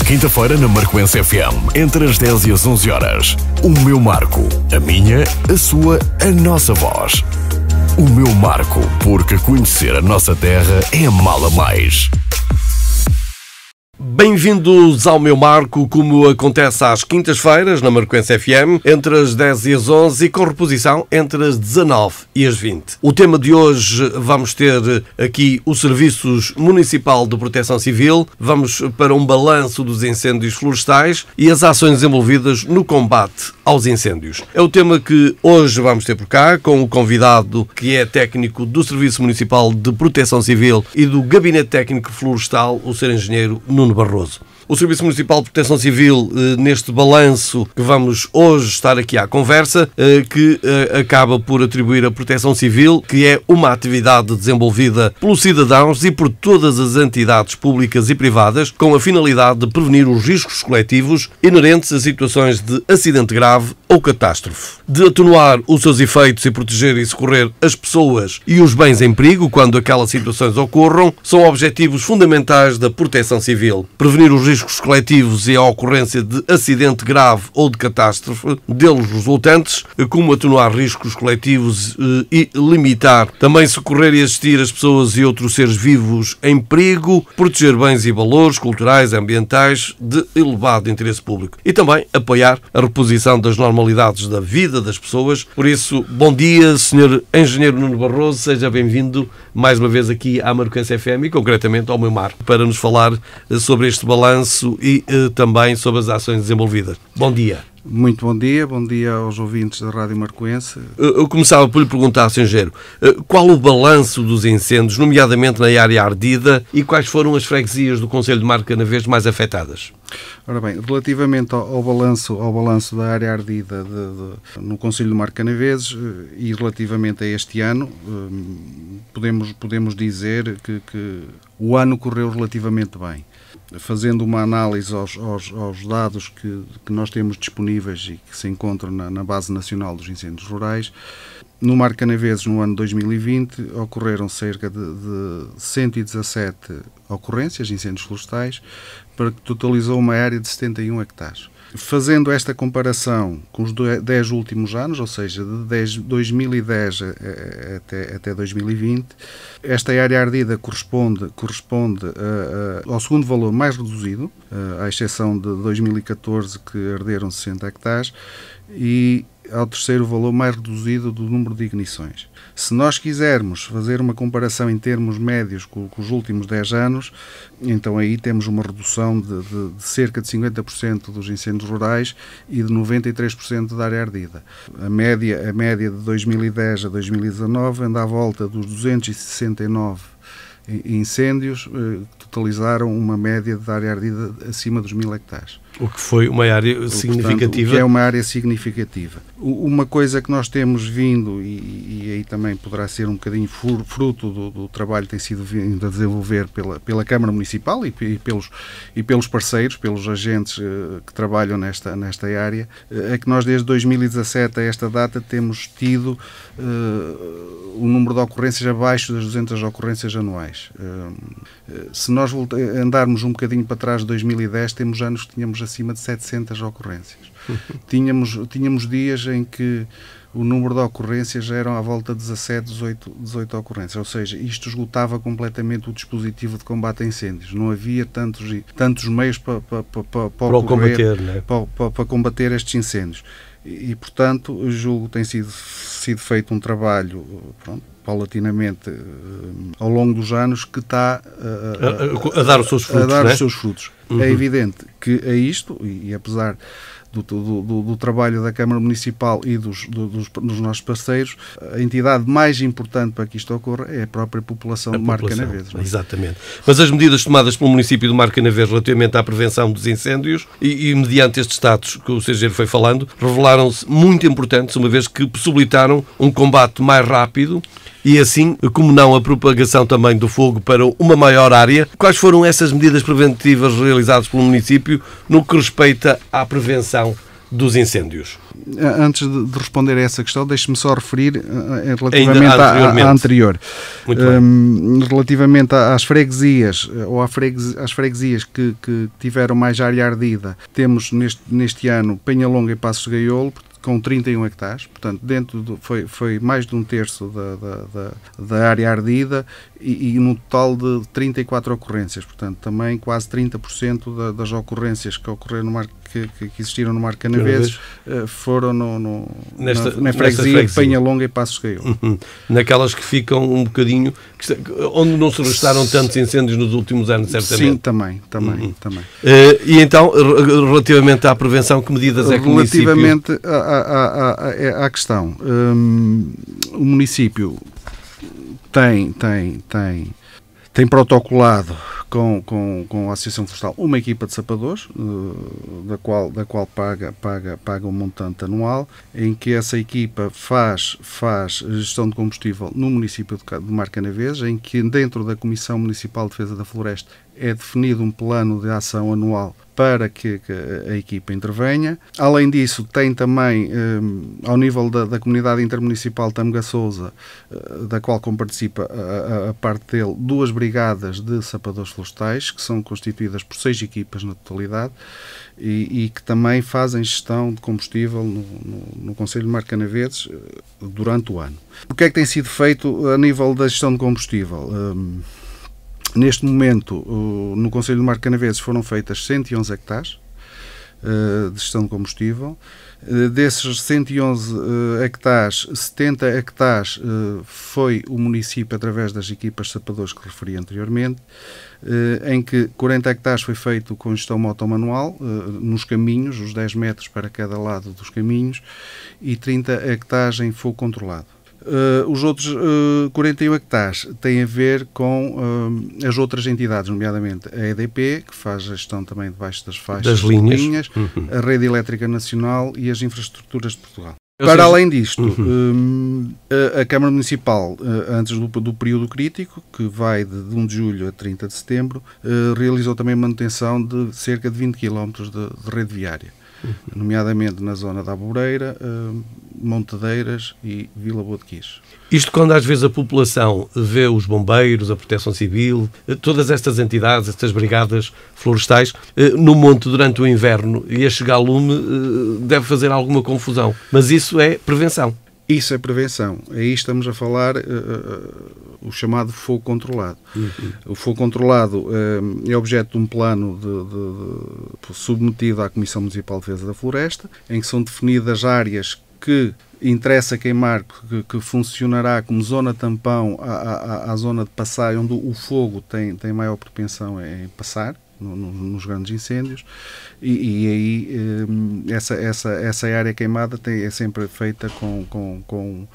quinta-feira na Marcoense FM, entre as 10 e as 11 horas. O meu marco, a minha, a sua, a nossa voz. O meu marco, porque conhecer a nossa terra é amá-la mais. Bem-vindos ao meu marco, como acontece às quintas-feiras na Marcoense FM, entre as 10 e as 11 e com reposição entre as 19 e as 20. O tema de hoje, vamos ter aqui o Serviços Municipal de Proteção Civil, vamos para um balanço dos incêndios florestais e as ações envolvidas no combate aos incêndios. É o tema que hoje vamos ter por cá, com o convidado que é técnico do Serviço Municipal de Proteção Civil e do Gabinete Técnico Florestal, o Sr. Engenheiro Nuno Barroso. O Serviço Municipal de Proteção Civil, neste balanço que vamos hoje estar aqui à conversa, que acaba por atribuir a proteção civil, que é uma atividade desenvolvida pelos cidadãos e por todas as entidades públicas e privadas, com a finalidade de prevenir os riscos coletivos inerentes a situações de acidente grave ou catástrofe, de atenuar os seus efeitos e proteger e socorrer as pessoas e os bens em perigo quando aquelas situações ocorram, são objetivos fundamentais da proteção civil. Prevenir os riscos coletivos e a ocorrência de acidente grave ou de catástrofe deles resultantes, como atenuar riscos coletivos e limitar, também socorrer e assistir as pessoas e outros seres vivos em perigo, proteger bens e valores culturais e ambientais de elevado interesse público e também apoiar a reposição das normalidades da vida das pessoas. Por isso, bom dia, Sr. Engenheiro Nuno Barroso, seja bem-vindo mais uma vez aqui à Marcoense FM e concretamente ao meu marco, para nos falar sobre este balanço e também sobre as ações desenvolvidas. Bom dia. Muito bom dia aos ouvintes da Rádio Marcoense. Eu começava por lhe perguntar, Sr. Engenheiro, qual o balanço dos incêndios, nomeadamente na área ardida, e quais foram as freguesias do Concelho de Marcanavês mais afetadas? Ora bem, relativamente ao balanço da área ardida no Concelho de Marcanavês e relativamente a este ano, podemos dizer que o ano correu relativamente bem. Fazendo uma análise aos dados que nós temos disponíveis e que se encontram na Base Nacional dos Incêndios Rurais, no Marcanavês, no ano 2020, ocorreram cerca de 117 ocorrências de incêndios florestais, para que totalizou uma área de 71 hectares. Fazendo esta comparação com os 10 últimos anos, ou seja, de 2010 até 2020, esta área ardida corresponde ao segundo valor mais reduzido, à exceção de 2014, que arderam 60 hectares, e ao terceiro valor mais reduzido do número de ignições. Se nós quisermos fazer uma comparação em termos médios com os últimos 10 anos, então aí temos uma redução de cerca de 50% dos incêndios rurais e de 93% da área ardida. A média de 2010 a 2019 anda à volta dos 269 incêndios, que totalizaram uma média de área ardida acima dos 1000 hectares. O que foi uma área significativa. Portanto, o que é uma área significativa. Uma coisa que nós temos vindo, e aí também poderá ser um bocadinho fruto do trabalho que tem sido vindo a desenvolver pela Câmara Municipal e pelos parceiros, pelos agentes que trabalham nesta área, é que nós desde 2017 a esta data temos tido o número de ocorrências abaixo das 200 ocorrências anuais. Se nós andarmos um bocadinho para trás de 2010, temos anos que tínhamos acima de 700 ocorrências. Tínhamos dias em que o número de ocorrências já eram à volta de 17, 18 ocorrências, ou seja, isto esgotava completamente o dispositivo de combate a incêndios. Não havia tantos meios para combater estes incêndios. E, portanto, eu julgo que tem sido feito um trabalho, paulatinamente, ao longo dos anos, que está a dar os seus frutos. Os seus frutos. Uhum. É evidente que a isto, e apesar do trabalho da Câmara Municipal e dos nossos parceiros, a entidade mais importante para que isto ocorra é a própria população de Marcanavês. Exatamente. Mas as medidas tomadas pelo município de Marcanavês relativamente à prevenção dos incêndios e mediante estes dados que o Sr. Engenheiro foi falando, revelaram-se muito importantes, uma vez que possibilitaram um combate mais rápido e assim, como não, a propagação também do fogo para uma maior área. Quais foram essas medidas preventivas realizadas pelo município no que respeita à prevenção dos incêndios. Antes de responder a essa questão, deixe-me só referir relativamente à anterior. Muito bem. Relativamente às freguesias, ou às freguesias que tiveram mais área ardida, temos neste ano Penhalonga e Passos de Gaiolo, com 31 hectares, portanto, foi mais de um terço da área ardida e no total de 34 ocorrências, portanto, também quase 30% das ocorrências que ocorreram que existiram no Marco Canaveses foram na freguesia de Penhalonga e Passos de Gaiolo. Naquelas que ficam um bocadinho, onde não se registaram tantos incêndios nos últimos anos, certamente. Sim, também. E então, relativamente à prevenção, que medidas é que o município... Relativamente à questão, o município tem protocolado com a Associação Florestal uma equipa de sapadores, da qual paga um montante anual, em que essa equipa faz gestão de combustível no município de Marco Canaveses, em que dentro da Comissão Municipal de Defesa da Floresta é definido um plano de ação anual para que a equipa intervenha. Além disso, tem também, ao nível da comunidade intermunicipal Tâmega Sousa, da qual comparticipa a parte dele, 2 brigadas de sapadores florestais, que são constituídas por 6 equipas na totalidade, e que também fazem gestão de combustível no Concelho de Marco Canaveses durante o ano. O que é que tem sido feito a nível da gestão de combustível? Neste momento, no Concelho de Marco Canaveses foram feitas 111 hectares de gestão de combustível. Desses 111 hectares, 70 hectares foi o município através das equipas de sapadores que referi anteriormente, em que 40 hectares foi feito com gestão motomanual, nos caminhos, os 10 metros para cada lado dos caminhos, e 30 hectares em fogo controlado. Os outros 41 hectares têm a ver com as outras entidades, nomeadamente a EDP, que faz a gestão também debaixo das faixas das linhas, a Rede Elétrica Nacional e as infraestruturas de Portugal. Para além disto, a Câmara Municipal, antes do período crítico, que vai de 1 de julho a 30 de setembro, realizou também manutenção de cerca de 20 km de rede viária, nomeadamente na zona da Aboreira, Montedeiras e Vila Boa de Quis. Isto quando às vezes a população vê os bombeiros, a Proteção Civil, todas estas entidades, estas brigadas florestais, no monte durante o inverno e a chegar lume, deve fazer alguma confusão. Mas isso é prevenção. Isso é prevenção. Aí estamos a falar o chamado fogo controlado. O fogo controlado é objeto de um plano submetido à Comissão Municipal de Defesa da Floresta, em que são definidas áreas que interessa queimar, que funcionará como zona tampão à zona de passagem, onde o fogo tem maior propensão em passar, nos grandes incêndios, e aí essa área queimada é sempre feita com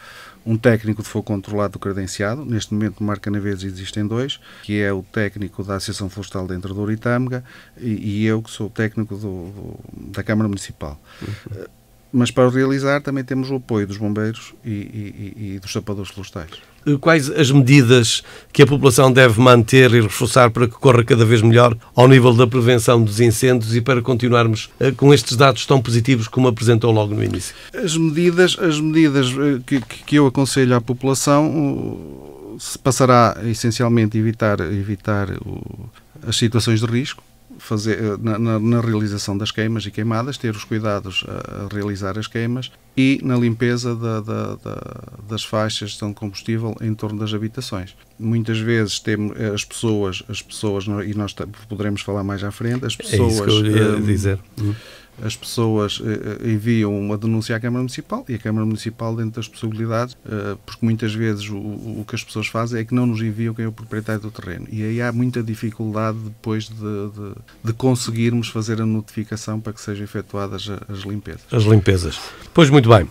um técnico de fogo controlado credenciado. Neste momento no Marco Canaveses existem 2, que é o técnico da Associação Florestal de Entre Douro e Tâmega e eu, que sou o técnico da Câmara Municipal. Mas para o realizar também temos o apoio dos bombeiros e dos sapadores florestais. Quais as medidas que a população deve manter e reforçar para que corra cada vez melhor ao nível da prevenção dos incêndios e para continuarmos com estes dados tão positivos como apresentou logo no início? As medidas que eu aconselho à população se passará essencialmente evitar as situações de risco, na realização das queimas e queimadas, ter os cuidados a realizar as queimas e na limpeza das faixas de gestão de combustível em torno das habitações. Muitas vezes temos as pessoas, e nós poderemos falar mais à frente, as pessoas... É isso que eu ia dizer. As pessoas enviam uma denúncia à Câmara Municipal e a Câmara Municipal, dentro das possibilidades, porque muitas vezes o que as pessoas fazem é que não nos enviam quem é o proprietário do terreno. E aí há muita dificuldade depois de conseguirmos fazer a notificação para que sejam efetuadas as limpezas. As limpezas. Pois muito bem.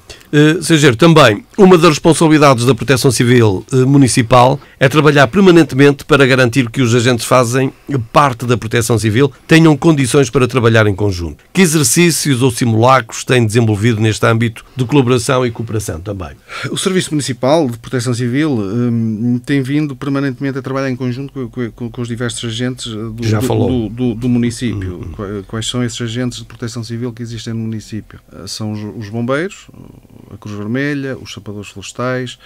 Sr. Engenheiro, também uma das responsabilidades da Proteção Civil Municipal é trabalhar permanentemente para garantir que os agentes fazem parte da Proteção Civil tenham condições para trabalhar em conjunto. Que exercício exercícios ou simulacros têm desenvolvido neste âmbito de colaboração e cooperação também? O Serviço Municipal de Proteção Civil tem vindo permanentemente a trabalhar em conjunto com os diversos agentes do município. Quais são esses agentes de proteção civil que existem no município? São os bombeiros, a Cruz Vermelha, os sapadores florestais,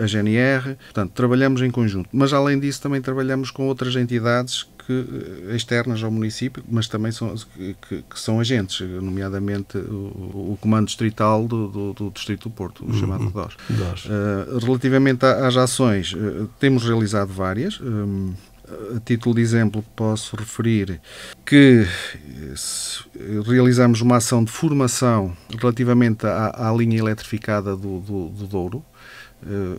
a GNR. Portanto, trabalhamos em conjunto. Mas, além disso, também trabalhamos com outras entidades externas ao município, mas também que são agentes, nomeadamente o Comando Distrital do Distrito do Porto, o chamado DOS. Relativamente às ações, temos realizado várias. A título de exemplo, posso referir que realizamos uma ação de formação relativamente à linha eletrificada do Douro.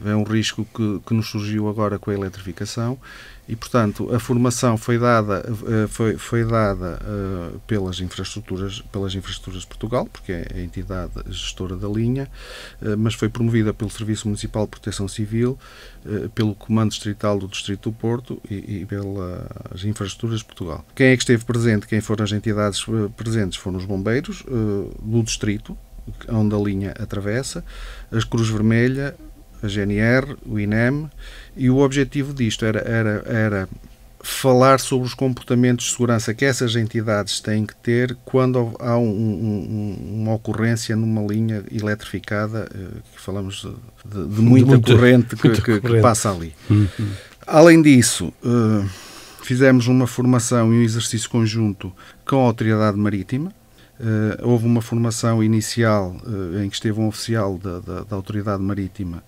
É um risco que nos surgiu agora com a eletrificação e, portanto, a formação foi dada pelas infraestruturas de Portugal, porque é a entidade gestora da linha, mas foi promovida pelo Serviço Municipal de Proteção Civil, pelo Comando Distrital do Distrito do Porto e pelas infraestruturas de Portugal. Quem é que esteve presente? Quem foram as entidades presentes? Foram os bombeiros do distrito, onde a linha atravessa, a Cruz Vermelha, a GNR, o INEM, e o objetivo disto era falar sobre os comportamentos de segurança que essas entidades têm que ter quando há uma ocorrência numa linha eletrificada, que falamos de muita corrente que passa ali. Além disso, fizemos uma formação e um exercício conjunto com a Autoridade Marítima. Houve uma formação inicial em que esteve um oficial da Autoridade Marítima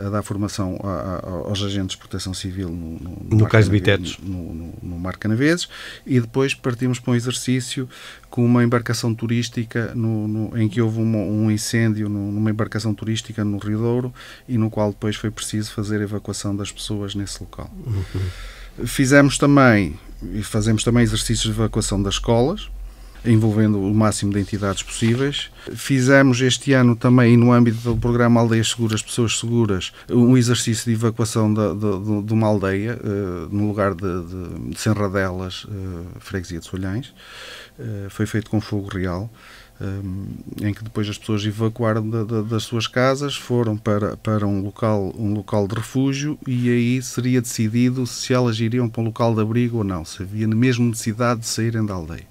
a dar formação aos agentes de proteção civil no Cais de Bitetes, no Mar Canaveses, e depois partimos para um exercício com uma embarcação turística em que houve um incêndio numa embarcação turística no Rio Douro e no qual depois foi preciso fazer a evacuação das pessoas nesse local. Fazemos também exercícios de evacuação das escolas, envolvendo o máximo de entidades possíveis. Fizemos este ano também, no âmbito do programa Aldeias Seguras, Pessoas Seguras, um exercício de evacuação de uma aldeia, no lugar de Senradelas, freguesia de Solhães. Foi feito com fogo real, em que depois as pessoas evacuaram das suas casas, foram para um local de refúgio, e aí seria decidido se elas iriam para um local de abrigo ou não, se havia mesmo necessidade de saírem da aldeia.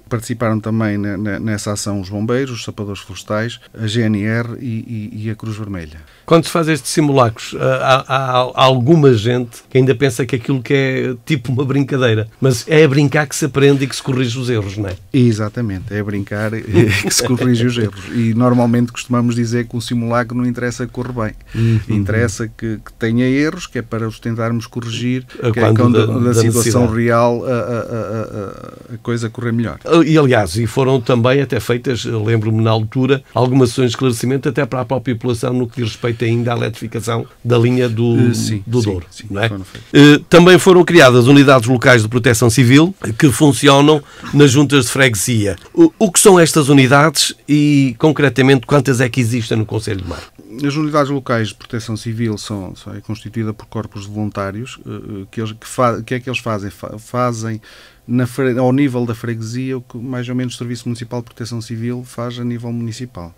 Participaram também nessa ação os bombeiros, os sapadores florestais, a GNR e a Cruz Vermelha. Quando se faz estes simulacros, há alguma gente que ainda pensa que aquilo que é tipo uma brincadeira, mas é a brincar que se aprende e que se corrige os erros, não é? Exatamente, é a brincar que se corrige os erros. E normalmente costumamos dizer que o simulacro não interessa que corra bem. Interessa que tenha erros, que é para os tentarmos corrigir, que é quando da situação real a coisa correr melhor. E, aliás, foram também até feitas, lembro-me na altura, algumas ações de esclarecimento até para a própria população no que diz respeito ainda à eletrificação da linha do Douro. Sim, não é? Também foram criadas unidades locais de proteção civil que funcionam nas juntas de freguesia. O que são estas unidades e, concretamente, quantas é que existem no Concelho de Mar? As unidades locais de proteção civil são constituídas por corpos de voluntários. Que é que eles fazem? Fazem ao nível da freguesia o que mais ou menos o Serviço Municipal de Proteção Civil faz a nível municipal,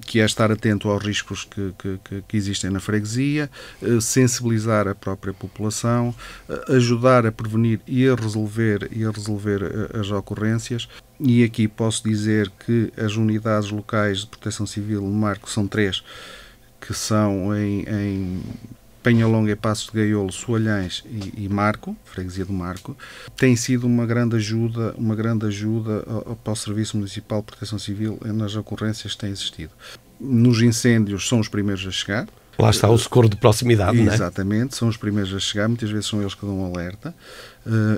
que é estar atento aos riscos que existem na freguesia, sensibilizar a própria população, ajudar a prevenir e a resolver as ocorrências. E aqui posso dizer que as unidades locais de proteção civil no Marco são 3, que são em Penhalonga e Passos de Gaiolo, Soalhães e Marco, freguesia do Marco. Tem sido uma grande ajuda para o Serviço Municipal de Proteção Civil nas ocorrências que têm existido. Nos incêndios são os primeiros a chegar. Lá está o socorro de proximidade, não é? Exatamente, são os primeiros a chegar, muitas vezes são eles que dão alerta.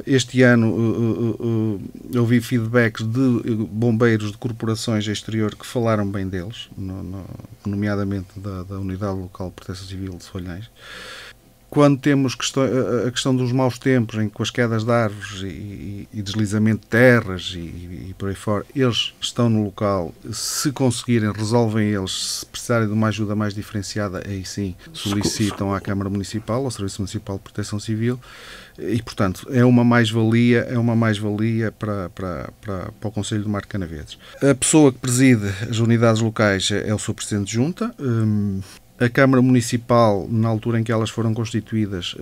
Este ano eu vi feedbacks de bombeiros de corporações exterior que falaram bem deles, nomeadamente da Unidade Local de Proteção Civil de Solhães. Quando temos a questão dos maus tempos, com as quedas de árvores e deslizamento de terras e por aí fora, eles estão no local, se conseguirem, resolvem eles, se precisarem de uma ajuda mais diferenciada, aí sim solicitam à Câmara Municipal, ao Serviço Municipal de Proteção Civil, e portanto é uma mais-valia para o Concelho de Mar de Canaveses. A pessoa que preside as unidades locais é o Sr. Presidente de Junta. A Câmara Municipal, na altura em que elas foram constituídas,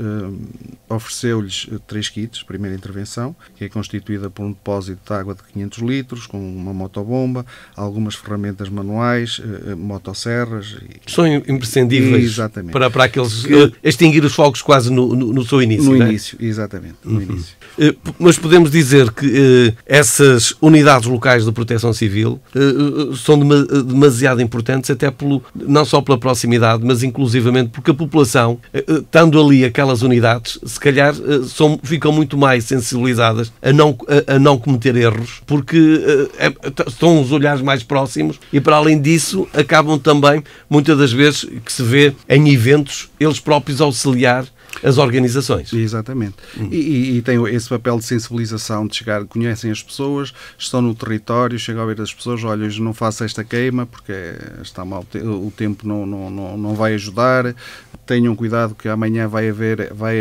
ofereceu-lhes 3 kits, primeira intervenção, que é constituída por um depósito de água de 500 litros, com uma motobomba, algumas ferramentas manuais, motosserras. São imprescindíveis para aqueles extinguir os fogos quase no seu início. No não início, exatamente. No início. Mas podemos dizer que essas unidades locais de proteção civil são demasiado importantes, até não só pela proximidade, mas inclusivamente porque a população, estando ali aquelas unidades, se calhar ficam muito mais sensibilizadas a não cometer erros, porque estão os olhares mais próximos e, para além disso, acabam também, muitas das vezes, que se vê em eventos, eles próprios auxiliar as organizações. Exatamente. E tem esse papel de sensibilização, de chegar, conhecem as pessoas, estão no território, chegam a ver as pessoas, olha, hoje não faço esta queima porque está mal, o tempo não vai ajudar, tenham cuidado que amanhã vai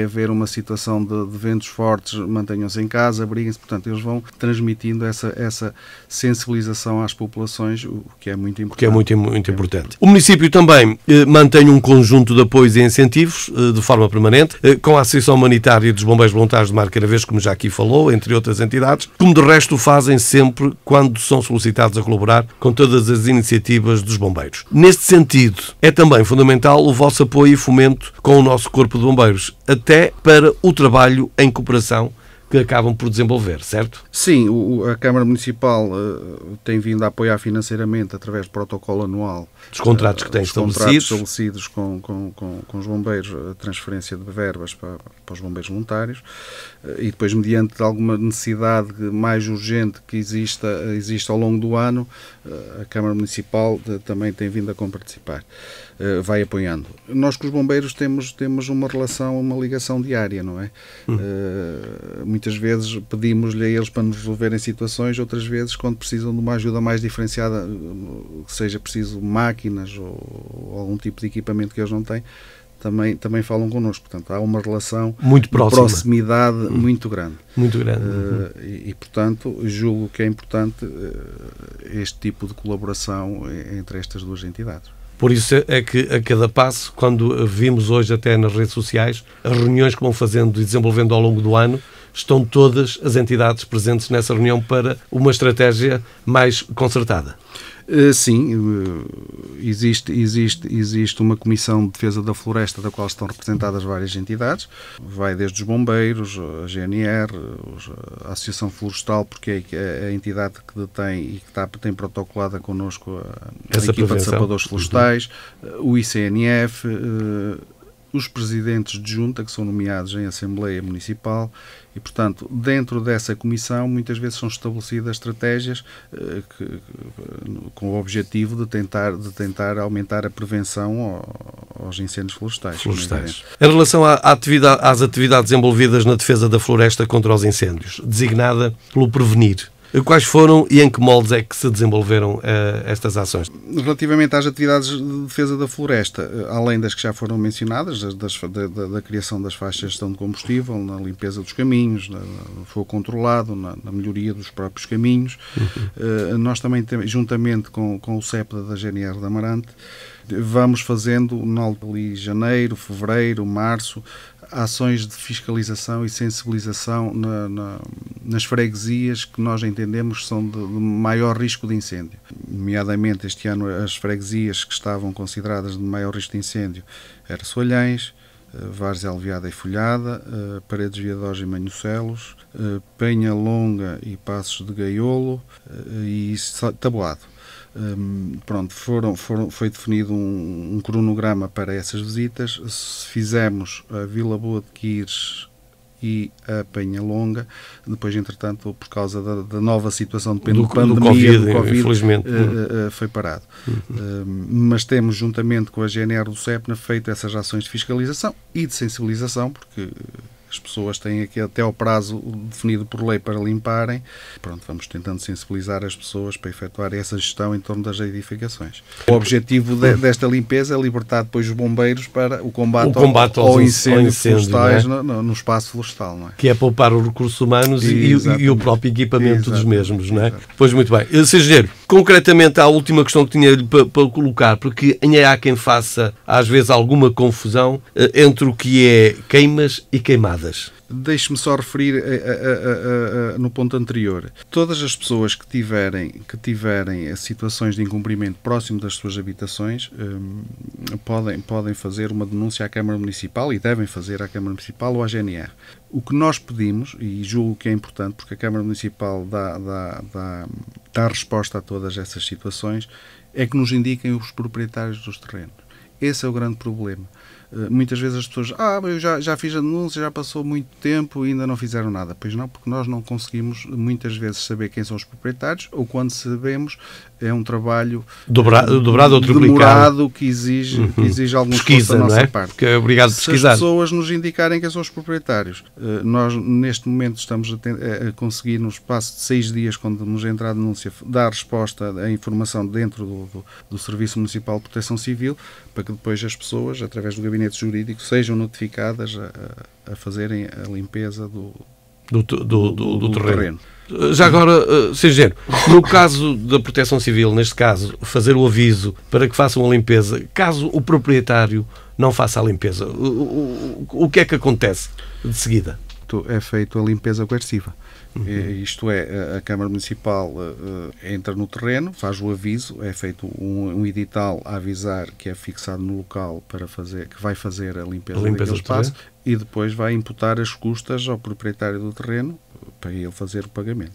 haver uma situação de ventos fortes, mantenham-se em casa, abriguem-se, portanto eles vão transmitindo essa sensibilização às populações, o que é muito importante. Que é muito importante. O município também mantém um conjunto de apoios e incentivos de forma permanente, com a Associação Humanitária dos Bombeiros Voluntários de Mar de Canaveses, como já aqui falou, entre outras entidades, como de resto o fazem sempre quando são solicitados a colaborar com todas as iniciativas dos bombeiros. Neste sentido, é também fundamental o vosso apoio e fomento com o nosso Corpo de Bombeiros, até para o trabalho em cooperação que acabam por desenvolver, certo? Sim, a Câmara Municipal tem vindo a apoiar financeiramente através do protocolo anual dos contratos que têm estabelecidos com os bombeiros, a transferência de verbas para os bombeiros voluntários, e depois, mediante alguma necessidade mais urgente que exista ao longo do ano, a Câmara Municipal também tem vindo a comparticipar. Vai apoiando. Nós com os bombeiros temos uma relação, uma ligação diária, não é? Muitas vezes pedimos-lhe a eles para nos resolverem situações, outras vezes, quando precisam de uma ajuda mais diferenciada, seja preciso máquinas ou algum tipo de equipamento que eles não têm, também falam connosco. Portanto, há uma relação muito próxima, de proximidade muito grande. Muito grande. E, portanto, julgo que é importante este tipo de colaboração entre estas duas entidades. Por isso é que a cada passo, quando vimos hoje até nas redes sociais, as reuniões que vão fazendo e desenvolvendo ao longo do ano, estão todas as entidades presentes nessa reunião para uma estratégia mais concertada. Sim, existe uma Comissão de Defesa da Floresta, da qual estão representadas várias entidades, vai desde os bombeiros, a GNR, a Associação Florestal, porque é a entidade que detém e que tem protocolada connosco a equipa de sapadores florestais, o ICNF, os presidentes de junta, que são nomeados em Assembleia Municipal, e, portanto, dentro dessa comissão, muitas vezes são estabelecidas estratégias com o objetivo de tentar aumentar a prevenção aos incêndios florestais. Em relação às atividades envolvidas na defesa da floresta contra os incêndios, designada pelo Prevenir, quais foram e em que moldes é que se desenvolveram estas ações? Relativamente às atividades de defesa da floresta, além das que já foram mencionadas, da criação das faixas de gestão de combustível, na limpeza dos caminhos, no fogo controlado, na melhoria dos próprios caminhos, nós também, juntamente com o CEPDA da GNR de Amarante, vamos fazendo, ali janeiro, fevereiro, março, ações de fiscalização e sensibilização nas freguesias que nós entendemos que são de maior risco de incêndio. Nomeadamente, este ano, as freguesias que estavam consideradas de maior risco de incêndio eram Soalhães, Várzea Alveada e Folhada, Paredes Viadós e Manhocelos, Penha Longa e Passos de Gaiolo e Taboado. Foi definido um cronograma para essas visitas. Se fizermos a Vila Boa de Quires e a Penhalonga. Depois, entretanto, por causa da nova situação de pandemia, do Covid, infelizmente, foi parado. Mas temos, juntamente com a GNR do CEPNA, feito essas ações de fiscalização e de sensibilização, porque as pessoas têm aqui até ao prazo definido por lei para limparem. Pronto, vamos tentando sensibilizar as pessoas para efetuar essa gestão em torno das edificações. O objetivo desta limpeza é libertar depois os bombeiros para o combate ao incêndio florestais, não é? no espaço florestal. Não é? Que é poupar os recursos humanos e o próprio equipamento dos mesmos, não é? Pois, muito bem. Sr. Engenheiro, concretamente a última questão que tinha para colocar, porque ainda há quem faça às vezes alguma confusão entre o que é queimas e queimadas. Deixe-me só referir no ponto anterior. Todas as pessoas que tiverem situações de incumprimento próximo das suas habitações podem fazer uma denúncia à Câmara Municipal e devem fazer à Câmara Municipal ou à GNR. O que nós pedimos, e julgo que é importante, porque a Câmara Municipal dá resposta a todas essas situações, é que nos indiquem os proprietários dos terrenos. Esse é o grande problema. Muitas vezes as pessoas eu já fiz a denúncia, já passou muito tempo e ainda não fizeram nada. Pois não, porque nós não conseguimos muitas vezes saber quem são os proprietários, ou quando sabemos é um trabalho dobrado ou triplicado, demorado, que exige algum esforço da nossa parte. Que é obrigado a pesquisar. Se as pessoas nos indicarem quem são os proprietários, nós neste momento estamos a conseguir, no espaço de 6 dias, quando nos entrar a denúncia, dar resposta à informação dentro do Serviço Municipal de Proteção Civil, para que depois as pessoas, através do gabinete jurídico, sejam notificadas a fazerem a limpeza do terreno. Já agora, Sr. Engenheiro, no caso da Proteção Civil, neste caso, fazer o aviso para que façam a limpeza, caso o proprietário não faça a limpeza, o que é que acontece de seguida? É feita a limpeza coerciva. Isto é, a Câmara Municipal entra no terreno, faz o aviso, é feito um edital a avisar que é fixado no local que vai fazer a limpeza daquele espaço, e depois vai imputar as custas ao proprietário do terreno para ele fazer o pagamento.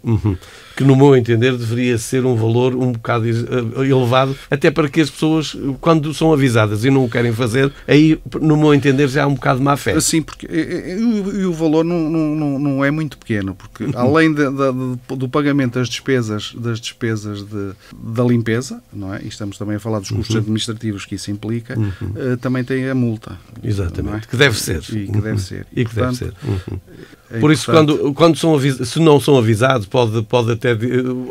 Que, no meu entender, deveria ser um valor um bocado elevado, até para que as pessoas, quando são avisadas e não o querem fazer, aí, no meu entender, já há um bocado de má fé. Sim, porque o valor não é muito pequeno, porque além do pagamento das despesas da limpeza, não é? E estamos também a falar dos custos administrativos que isso implica, também tem a multa. Exatamente, que deve ser. E que deve ser. E que deve ser. Por isso, quando se não são avisados, pode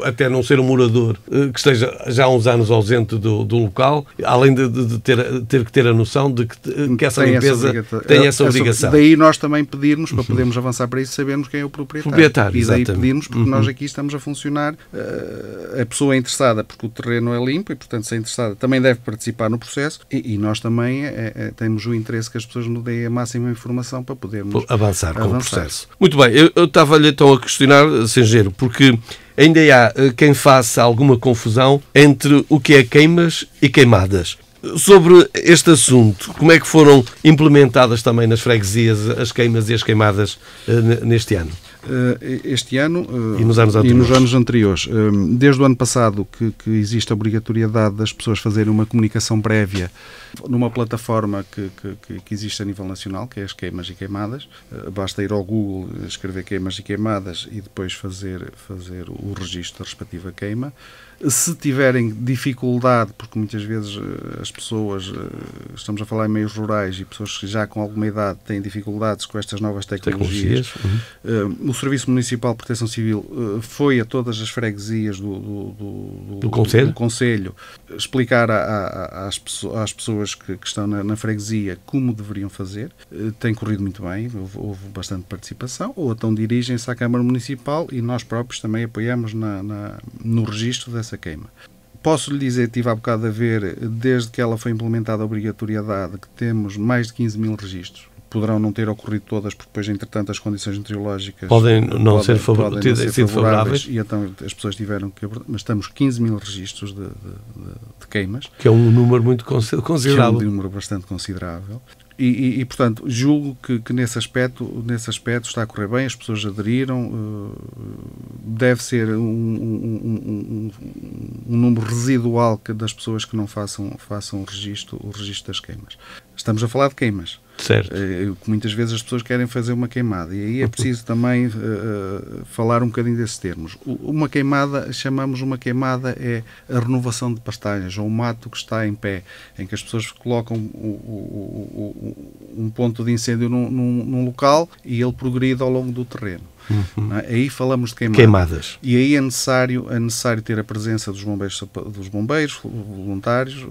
até não ser um morador que esteja já há uns anos ausente do local, além de ter que ter a noção de que essa limpeza tem essa obrigação. Daí nós também pedirmos, para podermos avançar para isso, sabermos quem é o proprietário. E daí pedirmos, porque nós aqui estamos a funcionar, a pessoa é interessada porque o terreno é limpo e, portanto, se é interessada, também deve participar no processo, e nós também temos o interesse que as pessoas nos deem a máxima informação para podermos avançar com o processo. Muito bem, eu estava-lhe então a questionar, Sr. Engenheiro, porque ainda há quem faça alguma confusão entre o que é queimas e queimadas. Sobre este assunto, como é que foram implementadas também nas freguesias as queimas e as queimadas neste ano? Este ano e nos anos anteriores. Desde o ano passado que existe a obrigatoriedade das pessoas fazerem uma comunicação prévia numa plataforma que existe a nível nacional, que é as queimas e queimadas. Basta ir ao Google, escrever queimas e queimadas e depois fazer o registro da respectiva queima. Se tiverem dificuldade, porque muitas vezes as pessoas, estamos a falar em meios rurais e pessoas que já com alguma idade têm dificuldades com estas novas tecnologias. O Serviço Municipal de Proteção Civil foi a todas as freguesias do Conselho explicar às pessoas que estão na freguesia como deveriam fazer. Tem corrido muito bem, houve bastante participação, ou então dirigem-se à Câmara Municipal e nós próprios também apoiamos no registro dessa queima. Posso lhe dizer, tive há bocado a ver, desde que ela foi implementada a obrigatoriedade, que temos mais de 15 mil registros. Poderão não ter ocorrido todas, porque depois, entretanto, as condições meteorológicas podem não ser favoráveis, e então as pessoas tiveram que... Mas estamos 15 mil registros de queimas. Que é um número muito considerável. Que é um número bastante considerável. E, portanto, julgo que nesse aspecto está a correr bem, as pessoas aderiram, deve ser um número residual das pessoas que não façam o registro das queimas. Estamos a falar de queimas. Certo. Muitas vezes as pessoas querem fazer uma queimada, e aí é preciso também falar um bocadinho desses termos. Uma queimada, chamamos uma queimada, é a renovação de pastagens, ou um mato que está em pé, em que as pessoas colocam um ponto de incêndio num local e ele progride ao longo do terreno. Aí falamos de queimadas. E aí é necessário ter a presença dos bombeiros voluntários,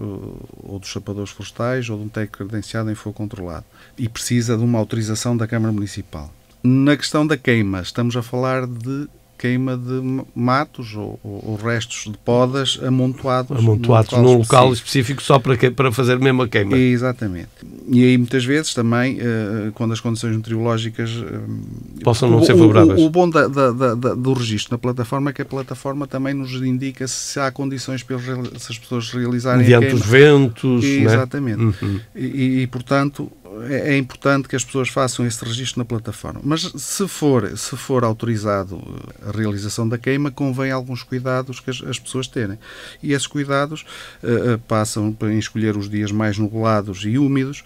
ou dos sapadores florestais, ou de um técnico credenciado em fogo controlado. E precisa de uma autorização da Câmara Municipal. Na questão da queima, estamos a falar de queima de matos ou restos de podas amontoados num local específico só para fazer mesmo a queima. Exatamente. E aí muitas vezes também, quando as condições meteorológicas possam não ser favoráveis. O bom do registro na plataforma é que a plataforma também nos indica se há condições para se as pessoas realizarem mediante a queima. Os ventos. Exatamente. Né? E portanto, é importante que as pessoas façam esse registro na plataforma. Mas se for autorizado a realização da queima, convém alguns cuidados que as pessoas terem. E esses cuidados passam em escolher os dias mais nublados e úmidos.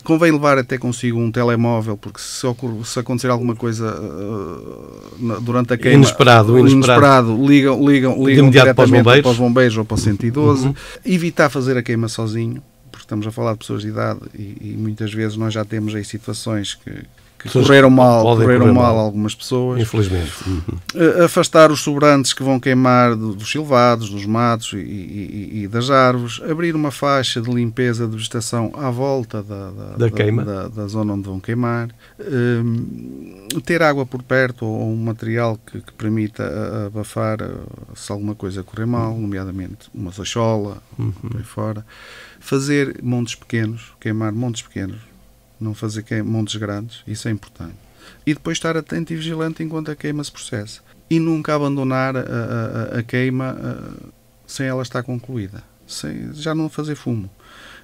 Convém levar até consigo um telemóvel, porque se acontecer alguma coisa durante a queima... Inesperado, ligam diretamente para os bombeiros ou para o 112. Evitar fazer a queima sozinho. Estamos a falar de pessoas de idade e muitas vezes nós já temos aí situações que correram mal algumas pessoas. Infelizmente. Afastar os sobrantes que vão queimar dos silvados, dos matos e das árvores. Abrir uma faixa de limpeza de vegetação à volta da zona onde vão queimar. Ter água por perto ou um material que permita abafar se alguma coisa correr mal, nomeadamente uma sachola, por aí fora. Fazer montes pequenos, queimar montes pequenos, não fazer montes grandes, isso é importante. E depois estar atento e vigilante enquanto a queima se processa. E nunca abandonar a queima sem ela estar concluída, já não fazer fumo.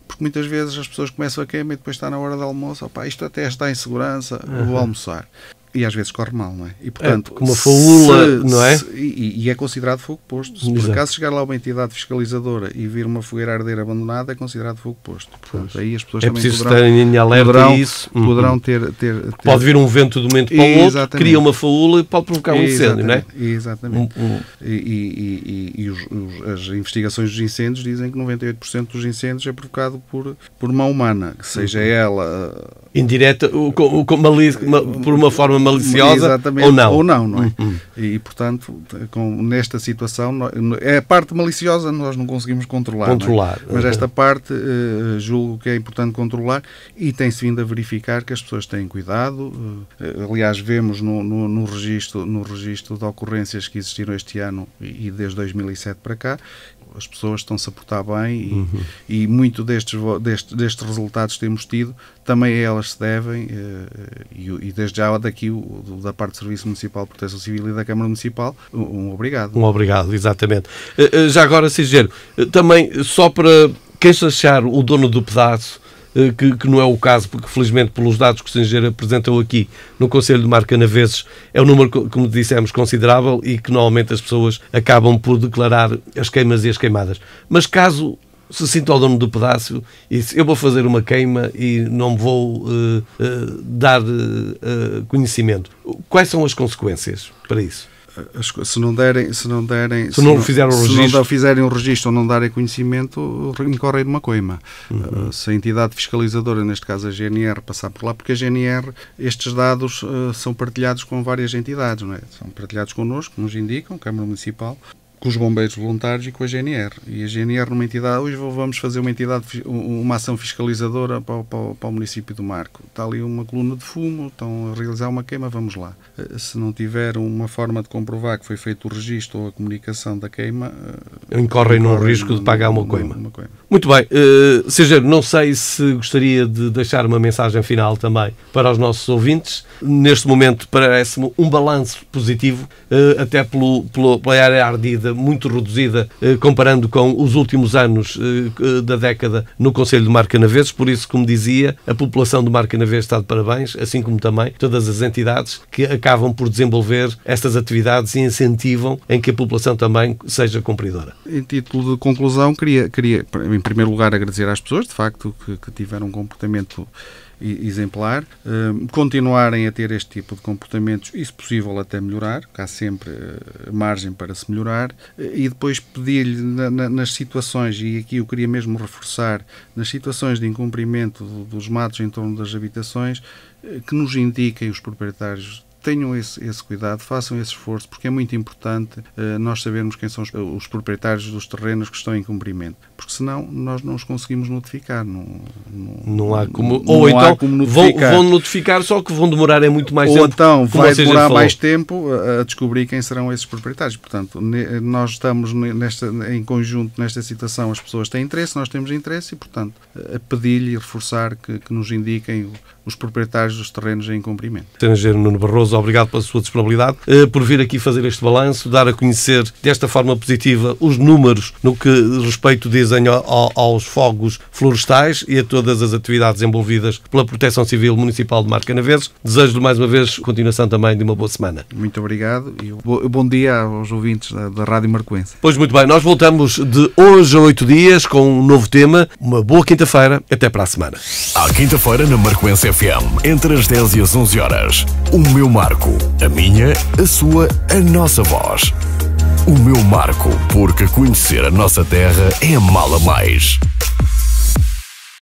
Porque muitas vezes as pessoas começam a queima e depois está na hora do almoço, isto até está em segurança, vou almoçar. E às vezes corre mal, não é? E, portanto, uma faúla, não é? E é considerado fogo posto. Se por acaso chegar lá uma entidade fiscalizadora e vir uma fogueira arder abandonada, é considerado fogo posto. Portanto, aí as pessoas também poderão ter... Pode vir um vento de um momento para o outro, cria uma faúla e pode provocar um incêndio, não é? Exatamente. As investigações dos incêndios dizem que 98% dos incêndios é provocado por mão humana, que seja ela... indireta, por uma forma maliciosa. Exatamente. Ou não, não é? E, portanto, nesta situação, a parte maliciosa nós não conseguimos controlar. Mas esta parte julgo que é importante controlar e tem-se vindo a verificar que as pessoas têm cuidado. Aliás, vemos no registro de ocorrências que existiram este ano e desde 2007 para cá, as pessoas estão-se a portar bem e muito destes resultados que temos tido também a elas se devem e desde já daqui da parte do Serviço Municipal de Proteção Civil e da Câmara Municipal um obrigado. Um obrigado, exatamente. Já agora, Sigero, também só para quem se achar o dono do pedaço, que não é o caso, porque felizmente pelos dados que o Sigero apresentou aqui no Conselho de Marcanaveses é um número, como dissemos, considerável e que normalmente as pessoas acabam por declarar as queimas e as queimadas. Mas caso se sinta o dono do pedaço e disse, eu vou fazer uma queima e não vou dar conhecimento, quais são as consequências para isso? Se não fizerem o registro ou não darem conhecimento, incorrem numa coima. Se a entidade fiscalizadora, neste caso a GNR, passar por lá, porque a GNR, estes dados são partilhados com várias entidades, não é? São partilhados connosco, nos indicam, Câmara Municipal, com os bombeiros voluntários e com a GNR. E a GNR numa entidade, hoje vamos fazer uma ação fiscalizadora para o município do Marco. Está ali uma coluna de fumo, estão a realizar uma queima, vamos lá. Se não tiver uma forma de comprovar que foi feito o registro ou a comunicação da queima... Incorrem no risco de pagar uma coima. Muito bem. Sigero, não sei se gostaria de deixar uma mensagem final também para os nossos ouvintes. Neste momento parece-me um balanço positivo, até pela área ardida, muito reduzida comparando com os últimos anos da década no Concelho de Marcanaveses. Por isso, como dizia, a população de Marcanaveses está de parabéns, assim como também todas as entidades que acabam por desenvolver estas atividades e incentivam em que a população também seja cumpridora. Em título de conclusão, queria em primeiro lugar agradecer às pessoas, de facto, que tiveram um comportamento exemplar, continuarem a ter este tipo de comportamentos e, se possível, até melhorar, porque há sempre margem para se melhorar, e depois pedir-lhe nas situações, e aqui eu queria mesmo reforçar, nas situações de incumprimento dos matos em torno das habitações, que nos indiquem os proprietários. Tenham esse cuidado, façam esse esforço, porque é muito importante nós sabermos quem são os proprietários dos terrenos que estão em cumprimento, porque senão nós não os conseguimos notificar. Não há como. Ou então vão notificar, só que vão demorar muito mais tempo. Ou então vai demorar mais tempo a descobrir quem serão esses proprietários. Portanto, nós estamos em conjunto nesta situação, as pessoas têm interesse, nós temos interesse e, portanto, a pedir-lhe e reforçar que nos indiquem os proprietários dos terrenos em cumprimento. Engenheiro Nuno Barroso, obrigado pela sua disponibilidade, por vir aqui fazer este balanço, dar a conhecer desta forma positiva os números no que respeito dizem aos fogos florestais e a todas as atividades envolvidas pela Proteção Civil Municipal de Marcanaveses. Desejo-lhe mais uma vez continuação também de uma boa semana. Muito obrigado e bom dia aos ouvintes da Rádio Marcoense. Pois muito bem, nós voltamos de hoje a 8 dias com um novo tema. Uma boa quinta-feira, até para a semana. À quinta-feira na Marcoense FM, entre as 10 e as 11 horas. O meu marco, a minha, a sua, a nossa voz. O meu marco, porque conhecer a nossa terra é amá-la mais.